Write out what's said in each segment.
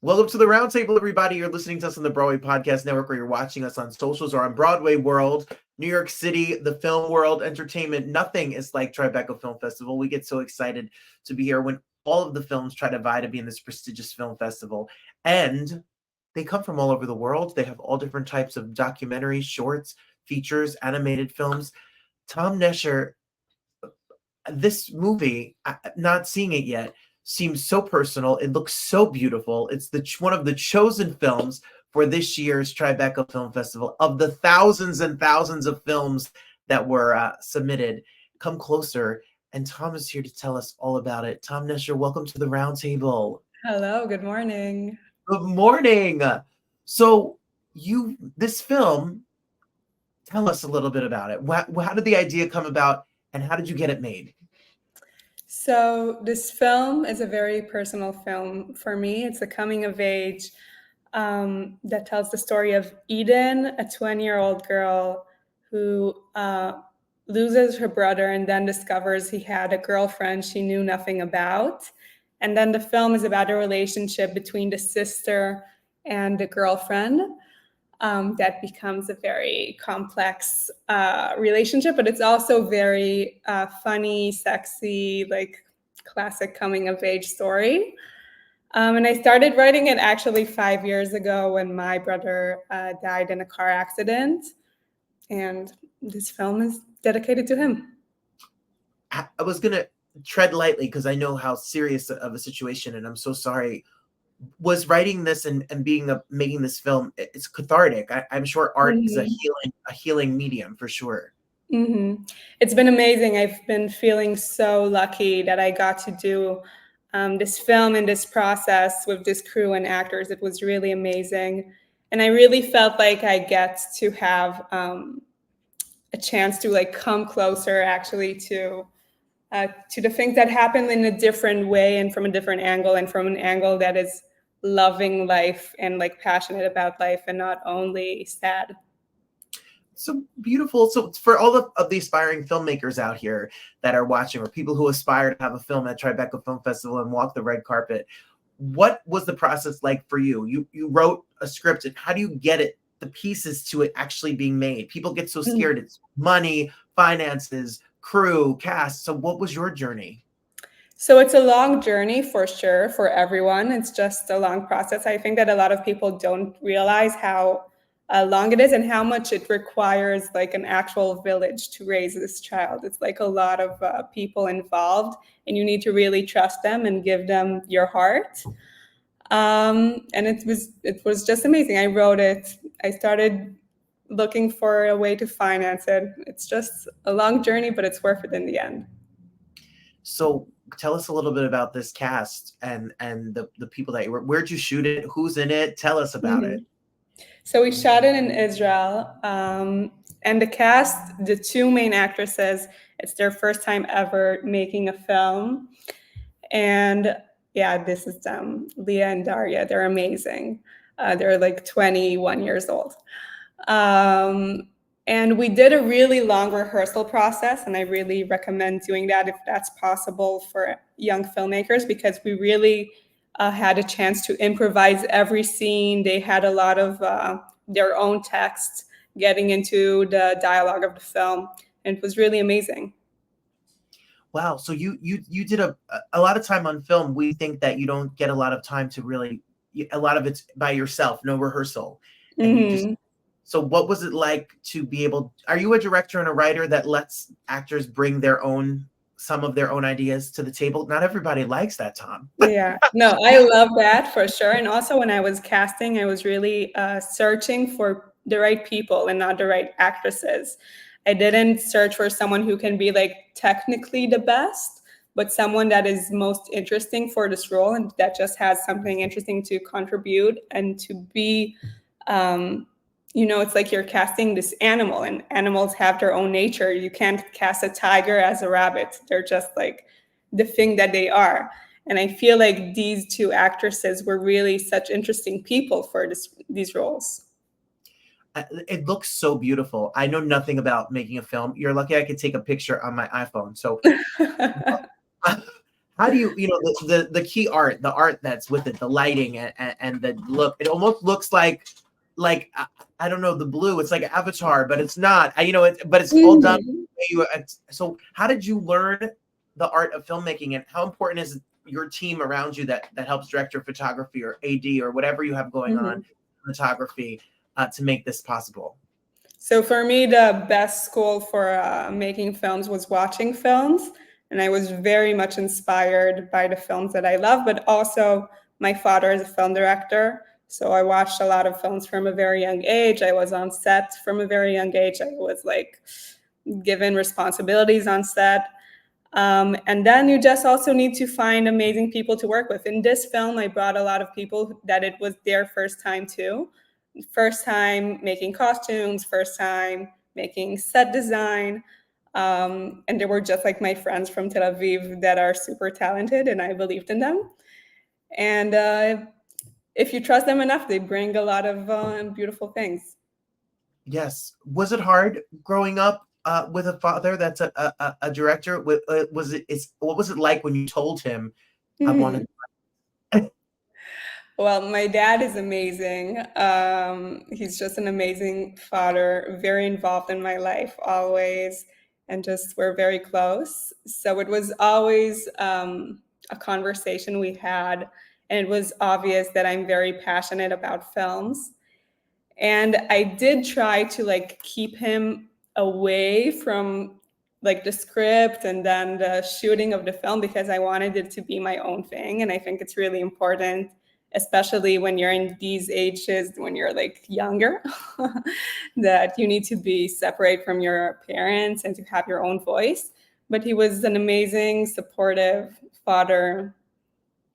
Welcome to the Roundtable, everybody. You're listening to us on the Broadway Podcast Network, or you're watching us on socials or on Broadway World, New York City, the film world, entertainment. Nothing is like Tribeca Film Festival. We get so excited to be here when all of the films try to vie to be in this prestigious film festival. And they come from all over the world. They have all different types of documentaries, shorts, features, animated films. Tom Nasher, this movie, not seeing it yet, seems so personal. It looks so beautiful. It's one of the chosen films for this year's Tribeca Film Festival. Of the thousands and thousands of films that were submitted, come closer. And Tom is here to tell us all about it. Tom Nasher, welcome to the roundtable. Hello, good morning. Good morning. So this film, tell us a little bit about it. How did the idea come about, and how did you get it made? So, this film is a very personal film for me. It's a coming of age that tells the story of Eden, a 20-year-old girl who loses her brother and then discovers he had a girlfriend she knew nothing about. And then the film is about a relationship between the sister and the girlfriend. That becomes a very complex relationship, but it's also very funny, sexy, like classic coming of age story. And I started writing it actually 5 years ago when my brother died in a car accident. And this film is dedicated to him. I was going to tread lightly because I know how serious of a situation, and I'm so sorry. Was writing this and making this film, it's cathartic. I'm sure art is a healing medium for sure. Mm-hmm. It's been amazing. I've been feeling so lucky that I got to do this film and this process with this crew and actors. It was really amazing. And I really felt like I get to have a chance to like come closer actually to the things that happen in a different way and from a different angle, and from an angle that is loving life and like passionate about life and not only sad. So beautiful. So for all of the aspiring filmmakers out here that are watching, or people who aspire to have a film at Tribeca Film Festival and walk the red carpet, what was the process like for you? You wrote a script, and how do you get the pieces to it actually being made? People get so scared. It's money, finances, crew, cast. So what was your journey? So it's a long journey for sure for everyone. It's just a long process. I think that a lot of people don't realize how long it is and how much it requires like an actual village to raise this child. It's like a lot of people involved, and you need to really trust them and give them your heart. And it was just amazing. I wrote it. I started looking for a way to finance it. It's just a long journey, but it's worth it in the end. So tell us a little bit about this cast and the people that you were. Where'd you shoot it? Who's in it? Tell us about it. So we shot it in Israel, and the cast, the two main actresses, it's their first time ever making a film, and yeah, this is them, Leah and Daria. They're amazing. They're like 21 years old. And we did a really long rehearsal process, and I really recommend doing that if that's possible for young filmmakers, because we really had a chance to improvise every scene. They had a lot of their own text getting into the dialogue of the film, and it was really amazing. Wow. So you did a lot of time on film. We think that you don't get a lot of time to really, a lot of it's by yourself, no rehearsal. And you just, so what was it like to be able, are you a director and a writer that lets actors bring some of their own ideas to the table? Not everybody likes that, Tom. Yeah, no, I love that for sure. And also when I was casting, I was really searching for the right people and not the right actresses. I didn't search for someone who can be like technically the best, but someone that is most interesting for this role and that just has something interesting to contribute and to be, it's like you're casting this animal, and animals have their own nature. You can't cast a tiger as a rabbit. They're just like the thing that they are. And I feel like these two actresses were really such interesting people for these roles. It looks so beautiful. I know nothing about making a film. You're lucky I could take a picture on my iPhone. So How do you know the key art, the art that's with it, the lighting and the look? It almost looks like I don't know, the blue. It's like Avatar, but it's not. But it's all done. Mhm. So how did you learn the art of filmmaking, and how important is your team around you that helps direct your photography or AD or whatever you have going on, Mhm. photography, to make this possible? So for me, the best school for making films was watching films, and I was very much inspired by the films that I love. But also, my father is a film director, so I watched a lot of films from a very young age. I was on set from a very young age. I was like given responsibilities on set. And then you just also need to find amazing people to work with. In this film, I brought a lot of people that it was their first time too. First time making costumes, first time making set design. And they were just like my friends from Tel Aviv that are super talented, and I believed in them. And if you trust them enough, they bring a lot of beautiful things. Yes. Was it hard growing up with a father that's a director? What was it like when you told him I Mhm. wanted? Well, my dad is amazing. He's just an amazing father, very involved in my life always, and just we're very close. So it was always a conversation we had, and it was obvious that I'm very passionate about films. And I did try to like keep him away from like the script and then the shooting of the film because I wanted it to be my own thing. And I think it's really important, especially when you're in these ages, when you're like younger, that you need to be separate from your parents and to have your own voice. But he was an amazing, supportive father,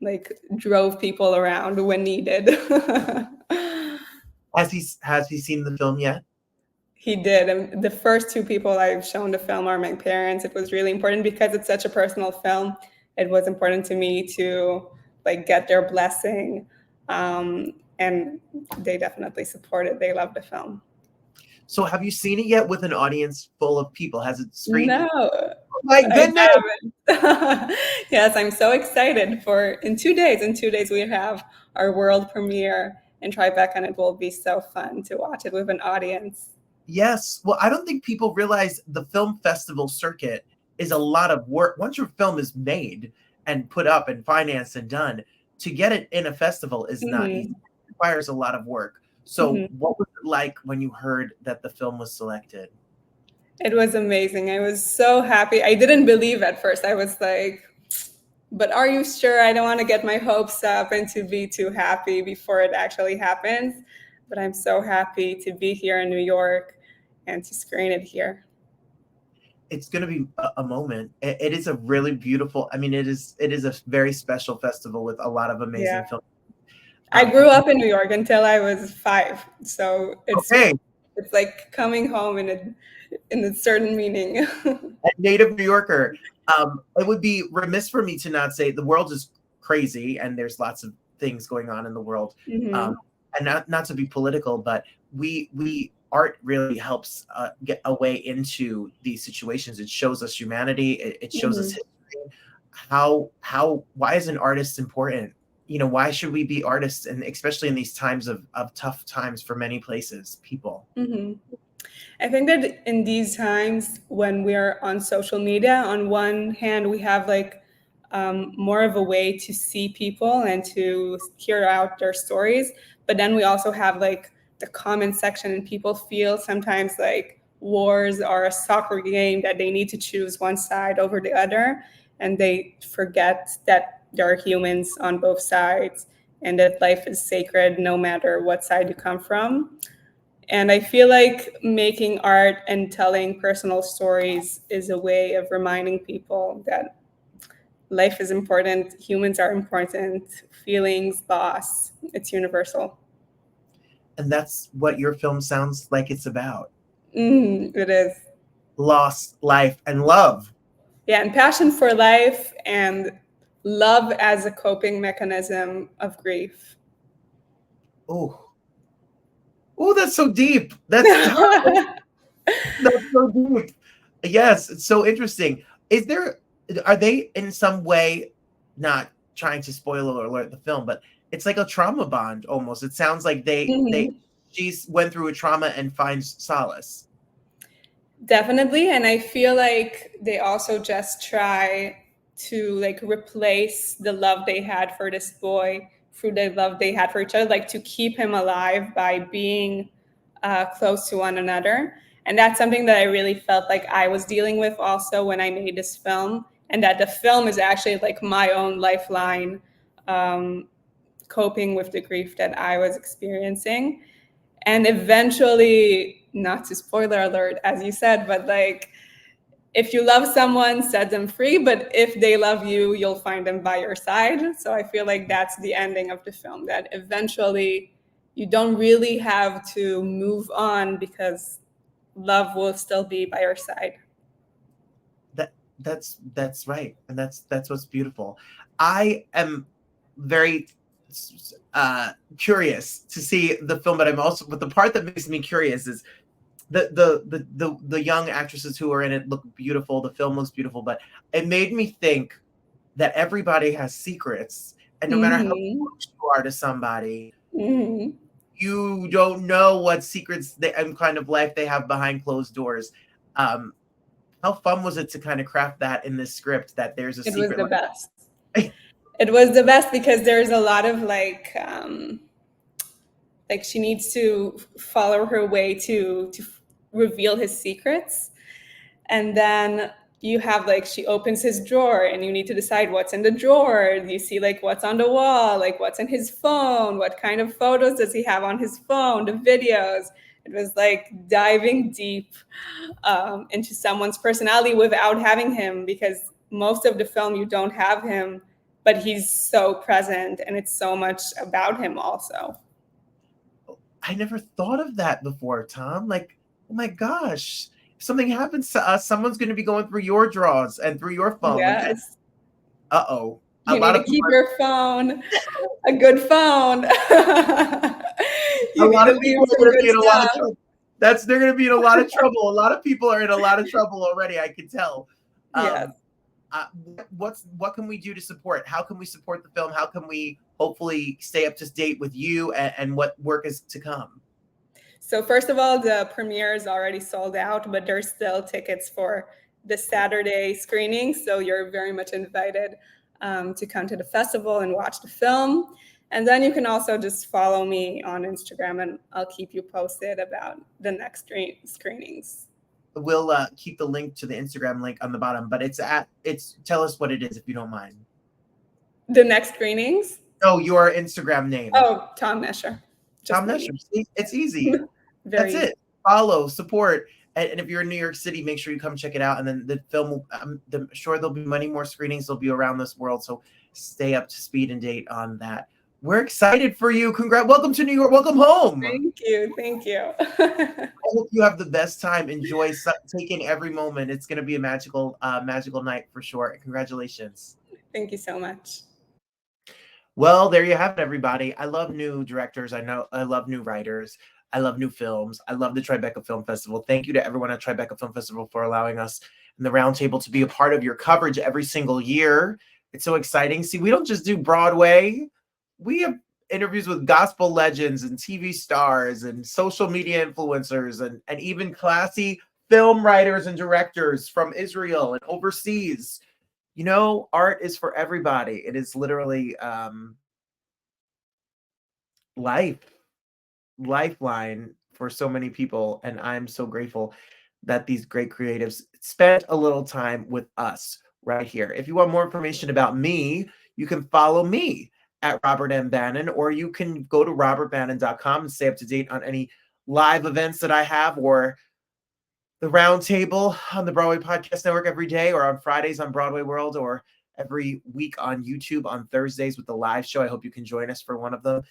like drove people around when needed. Has he seen the film yet? He did. And the first two people I've shown the film are my parents. It was really important because it's such a personal film. It was important to me to like get their blessing. And they definitely supported. They loved the film. So have you seen it yet with an audience full of people? Has it screened? No, Oh my I goodness. haven't. Yes, I'm so excited for in 2 days. In 2 days, we have our world premiere in Tribeca, and it will be so fun to watch it with an audience. Yes. Well, I don't think people realize the film festival circuit is a lot of work. Once your film is made and put up and financed and done, to get it in a festival is not easy. Hmm. It requires a lot of work. So, Hmm. what was it like when you heard that the film was selected? It was amazing. I was so happy. I didn't believe at first. I was like, but are you sure? I don't want to get my hopes up and to be too happy before it actually happens. But I'm so happy to be here in New York and to screen it here. It's going to be a moment. It is a really beautiful. I mean, it is a very special festival with a lot of Yeah. amazing films. I And grew up in New York until I was 5. So okay, it's like coming home in a certain meaning. a native New Yorker, it would be remiss for me to not say the world is crazy and there's lots of things going on in the world. Um, Hmm. and not to be political, but we art really helps get a way into these situations. It shows us humanity. It shows us Hmm. history. Why is an artist important? Why should we be artists, and especially in these times of tough times for many places, people. Hmm. I think that in these times when we're on social media, on one hand, we have like more of a way to see people and to hear out their stories. But then we also have like the comment section, and people feel sometimes like wars are a soccer game that they need to choose one side over the other. And they forget that there are humans on both sides and that life is sacred no matter what side you come from. And I feel like making art and telling personal stories is a way of reminding people that life is important, humans are important, feelings, loss, it's universal. And that's what your film sounds like it's about: It is. loss, life, and love. Yeah, and passion for life and love as a coping mechanism of grief. Oh, oh, that's so deep. That's so deep. Yes, it's so interesting. Are they in some way? not trying to spoiler alert the film, but it's like a trauma bond almost. It sounds like Mhm. she's went through a trauma and finds solace. Definitely, and I feel like they also just try to like replace the love they had for this boy through the love they had for each other, like to keep him alive by being close to one another. And that's something that I really felt like I was dealing with also when I made this film, and that the film is actually like my own lifeline, um, coping with the grief that I was experiencing. And eventually, not to spoiler alert, as you said, but like if you love someone, set them free. But if they love you, you'll find them by your side. So I feel like that's the ending of the film, that eventually you don't really have to move on because love will still be by your side. That's right, and that's what's beautiful. I am very curious to see the film, but the part that makes me curious is the young actresses who are in it look beautiful. The film looks beautiful, but it made me think that everybody has secrets, and no matter how Hmm. close you are to somebody, Hmm. you don't know what secrets and kind of life they have behind closed doors. Um, how fun was it to kind of craft that in this script, that there's a It was secret the best. like It was the best because there's a lot of like she needs to follow her way to reveal his secrets, and then you have like she opens his drawer and you need to decide what's in the drawer. You see like what's on the wall, like what's in his phone, what kind of photos does he have on his phone, the videos. It was like diving deep into someone's personality without having him, because most of the film you don't have him, but he's so present and it's so much about him also. I never thought of that before, Tom. Like, oh my gosh, if something happens to us, someone's going to be going through your drawers and through your phone. Like, Yes. uh-oh. A You need lot to of keep people your phone a good phone. a You need lot to of leave people are some going to good be in a lot of stuff. trouble. They're going to be in a lot of trouble. A lot of people are in a lot of trouble already, I can tell. Yes. Um, what can we do to support? How can we support the film? How can we hopefully stay up to date with you and what work is to come? So first of all, the premiere is already sold out, but there's still tickets for the Saturday screening. So you're very much invited to come to the festival and watch the film. And then you can also just follow me on Instagram, and I'll keep you posted about the next screenings. We'll keep the link to the Instagram link on the bottom, but it's tell us what it is if you don't mind. The next screenings? No, your Instagram name. Oh, Tom Nasher. Just Tom my Nesher. name. See, it's easy. Very That's easy. it. Follow, support, and if you're in New York City, make sure you come check it out. And then the film will, I'm sure there'll be many more screenings. They'll be around this world, so stay up to speed and date on that. We're excited for you. Congrats! Welcome to New York. Welcome home. I Thank you. Thank you. hope you have the best time. Enjoy taking every moment. It's going to be a magical night for sure. Congratulations. Thank you so much. Well, there you have it, everybody. I love new directors. I know I love new writers. I love new films. I love the Tribeca Film Festival. Thank you to everyone at Tribeca Film Festival for allowing us in the roundtable to be a part of your coverage every single year. It's so exciting. See, we don't just do Broadway. We have interviews with gospel legends and TV stars and social media influencers and even classy film writers and directors from Israel and overseas. You know, art is for everybody. It is literally life lifeline for so many people, and I'm so grateful that these great creatives spent a little time with us right here. If you want more information about me, you can follow me at Robert M. Bannon, or you can go to robertbannon.com and stay up to date on any live events that I have, or the roundtable on the Broadway Podcast Network every day, or on Fridays on Broadway World, or every week on YouTube on Thursdays with the live show. I hope you can join us for one of them.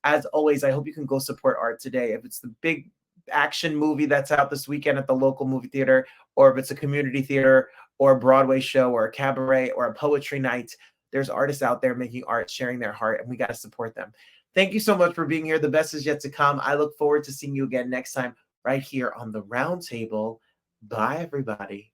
As always, I hope you can go support art today. If it's the big action movie that's out this weekend at the local movie theater, or if it's a community theater or a Broadway show or a cabaret or a poetry night, there's artists out there making art, sharing their heart, and we got to support them. Thank you so much for being here. The best is yet to come. I look forward to seeing you again next time right here on the Roundtable. Bye, everybody.